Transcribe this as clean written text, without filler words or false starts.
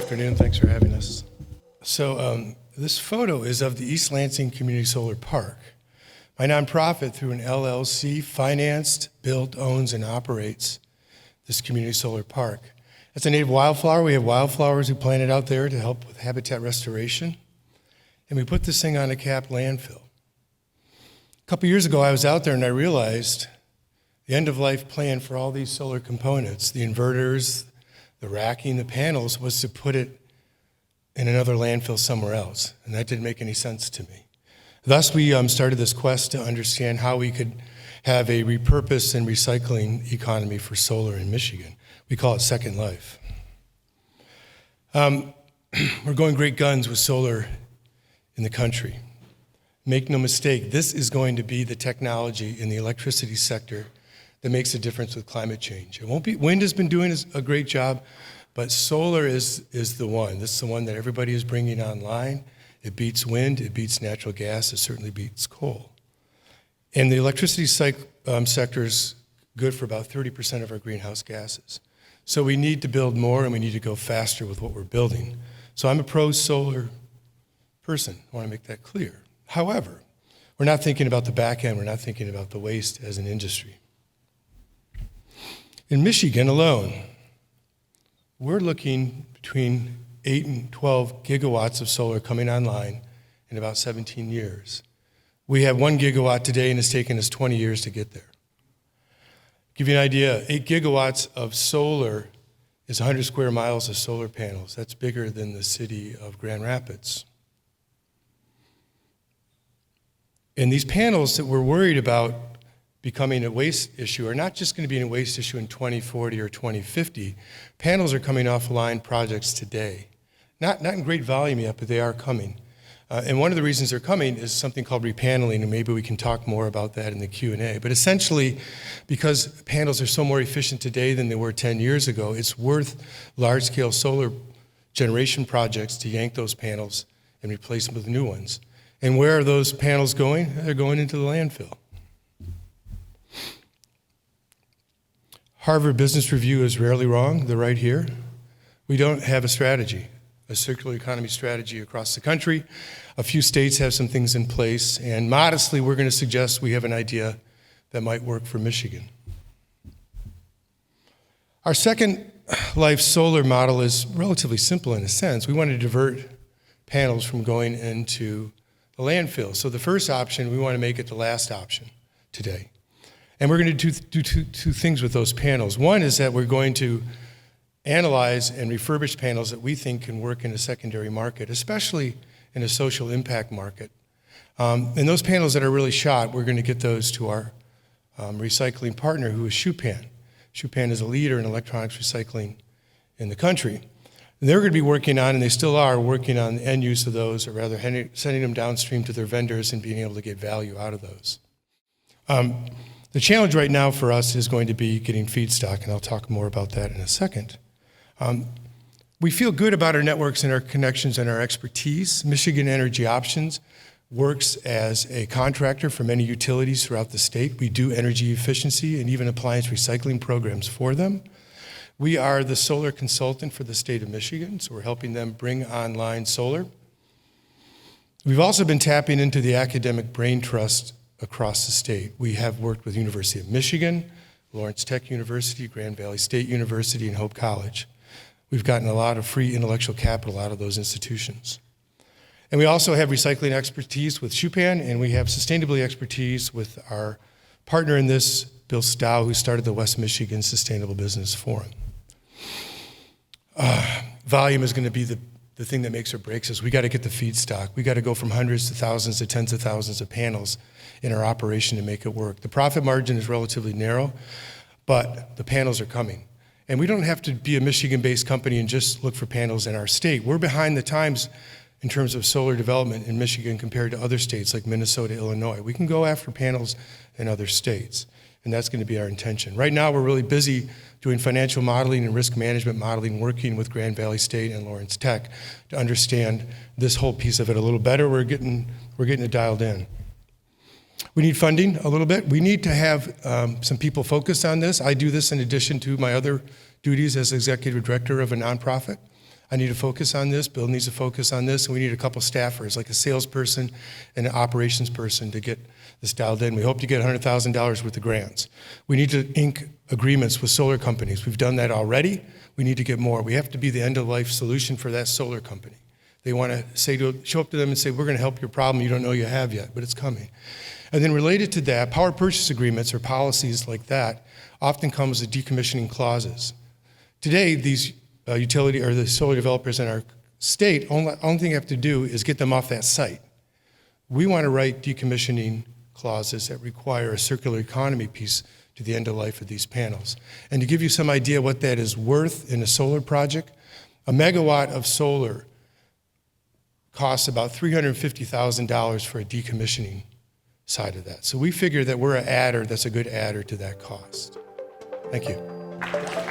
afternoon. Thanks for having us. So this photo is of the East Lansing Community Solar Park. My nonprofit, through an LLC, financed, built, owns, and operates this community solar park. It's a native wildflower. We have wildflowers we planted out there to help with habitat restoration. And we put this thing on a capped landfill. A couple years ago, I was out there and I realized the end-of-life plan for all these solar components, the inverters, the racking, the panels, was to put it in another landfill somewhere else. And that didn't make any sense to me. Thus, we started this quest to understand how we could have a repurpose and recycling economy for solar in Michigan. We call it Second Life. We're going great guns with solar in the country. Make no mistake, this is going to be the technology in the electricity sector that makes a difference with climate change. It won't be, wind has been doing a great job, but solar is the one. This is the one that everybody is bringing online. It beats wind, it beats natural gas, it certainly beats coal. And the electricity sector is good for about 30% of our greenhouse gases. So we need to build more and we need to go faster with what we're building. So I'm a pro-solar person, I want to make that clear. However, we're not thinking about the back end, we're not thinking about the waste as an industry. In Michigan alone, we're looking between 8 and 12 gigawatts of solar coming online in about 17 years. We have 1 gigawatt today and it's taken us 20 years to get there. Give you an idea, 8 gigawatts of solar is 100 square miles of solar panels. That's bigger than the city of Grand Rapids. And these panels that we're worried about becoming a waste issue are not just going to be a waste issue in 2040 or 2050. Panels are coming offline projects today. Not in great volume yet, but they are coming. And one of the reasons they're coming is something called repaneling, and maybe we can talk more about that in the Q&A. But essentially, because panels are so more efficient today than they were 10 years ago, it's worth large-scale solar generation projects to yank those panels and replace them with new ones. And where are those panels going? They're going into the landfill. Harvard Business Review is rarely wrong. They're right here. We don't have a strategy, a circular economy strategy across the country. A few states have some things in place, and modestly, we're going to suggest we have an idea that might work for Michigan. Our Second Life solar model is relatively simple in a sense. We want to divert panels from going into the landfill. So the first option, we want to make it the last option today. And we're going to do two things with those panels. One is that we're going to analyze and refurbish panels that we think can work in a secondary market, especially in a social impact market. And those panels that are really shot, we're going to get those to our recycling partner, who is Shupan. Shupan is a leader in electronics recycling in the country. And they're going to be working on, and they still are, working on the end use of those, or rather sending them downstream to their vendors and being able to get value out of those. The challenge right now for us is going to be getting feedstock, and I'll talk more about that in a second. We feel good about our networks and our connections and our expertise. Michigan Energy Options works as a contractor for many utilities throughout the state. We do energy efficiency and even appliance recycling programs for them. We are the solar consultant for the state of Michigan, so we're helping them bring online solar. We've also been tapping into the academic brain trust across the state. We have worked with University of Michigan, Lawrence Tech University, Grand Valley State University, and Hope College. We've gotten a lot of free intellectual capital out of those institutions. And we also have recycling expertise with Shupan, and we have sustainability expertise with our partner in this, Bill Stow, who started the West Michigan Sustainable Business Forum. Volume is going to be the thing that makes or breaks us. We got to get the feedstock. We got to go from hundreds to thousands to tens of thousands of panels in our operation to make it work. The profit margin is relatively narrow, but the panels are coming. And we don't have to be a Michigan-based company and just look for panels in our state. We're behind the times in terms of solar development in Michigan compared to other states like Minnesota, Illinois. We can go after panels in other states, and that's going to be our intention. Right now, we're really busy doing financial modeling and risk management modeling, working with Grand Valley State and Lawrence Tech to understand this whole piece of it a little better. We're getting it dialed in. We need funding a little bit. We need to have some people focused on this. I do this in addition to my other duties as executive director of a nonprofit. I need to focus on this, Bill needs to focus on this, and we need a couple staffers, like a salesperson and an operations person to get this dialed in. We hope to get $100,000 worth of grants. We need to ink agreements with solar companies. We've done that already. We need to get more. We have to be the end-of-life solution for that solar company. They want to show up to them and say, we're going to help your problem you don't know you have yet, but it's coming. And then related to that, power purchase agreements or policies like that often comes with decommissioning clauses. Today, these utility or the solar developers in our state, only thing you have to do is get them off that site. We want to write decommissioning clauses that require a circular economy piece to the end of life of these panels. And to give you some idea what that is worth in a solar project, a megawatt of solar costs about $350,000 for a decommissioning side of that. So we figure that we're an adder that's a good adder to that cost. Thank you.